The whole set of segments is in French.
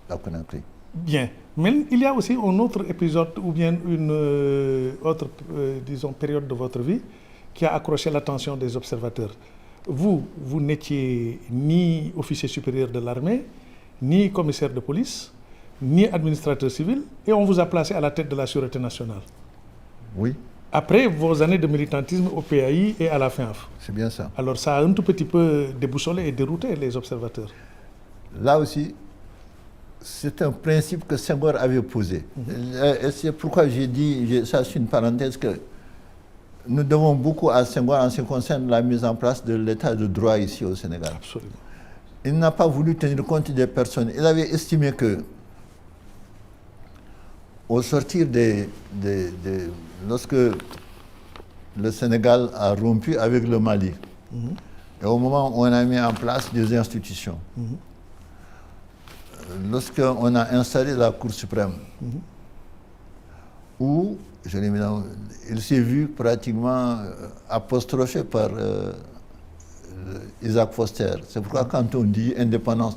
à Conakry. Bien. Mais il y a aussi un autre épisode ou bien une autre, disons, période de votre vie qui a accroché l'attention des observateurs. Vous n'étiez ni officier supérieur de l'armée, ni commissaire de police, ni administrateur civil, et on vous a placé à la tête de la Sûreté nationale. Oui. Après vos années de militantisme au PAI et à la FINAF. C'est bien ça. Alors ça a un tout petit peu déboussolé et dérouté les observateurs. Là aussi, c'est un principe que Senghor avait posé. Et c'est pourquoi j'ai dit, ça c'est une parenthèse, que nous devons beaucoup à Senghor en ce qui concerne la mise en place de l'état de droit ici au Sénégal. Absolument. Il n'a pas voulu tenir compte des personnes. Il avait estimé que, au sortir lorsque le Sénégal a rompu avec le Mali, et au moment où on a mis en place des institutions, lorsqu'on a installé la Cour suprême, où il s'est vu pratiquement apostrophé par Isaac Foster. C'est pourquoi quand on dit indépendance,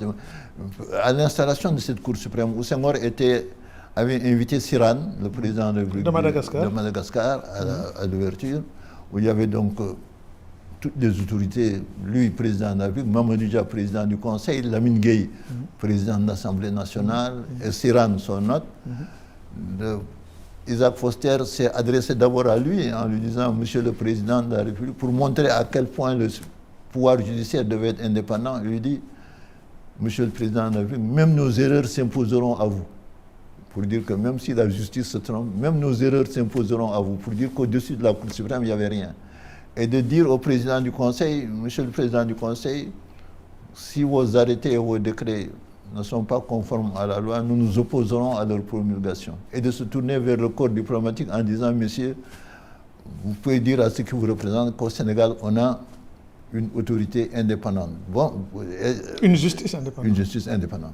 à l'installation de cette Cour suprême, où Senghor avait invité Siran, le président de Madagascar à l'ouverture, où il y avait donc toutes les autorités, lui, président de la République, Mamadou Dia, président du Conseil, Lamine Gueye, président de l'Assemblée nationale, et Siran, son hôte. Isaac Foster s'est adressé d'abord à lui en lui disant « Monsieur le Président de la République », pour montrer à quel point le pouvoir judiciaire devait être indépendant. Il lui dit « Monsieur le Président de la République, même nos erreurs s'imposeront à vous ». Pour dire que même si la justice se trompe, même nos erreurs s'imposeront à vous. Pour dire qu'au-dessus de la Cour suprême, il n'y avait rien. Et de dire au Président du Conseil, Monsieur le Président du Conseil, si vos arrêtés et vos décrets ne sont pas conformes à la loi, nous nous opposerons à leur promulgation. Et de se tourner vers le corps diplomatique en disant, messieurs, vous pouvez dire à ceux qui vous représentent qu'au Sénégal, on a une autorité indépendante. Bon, une justice indépendante. Une justice indépendante.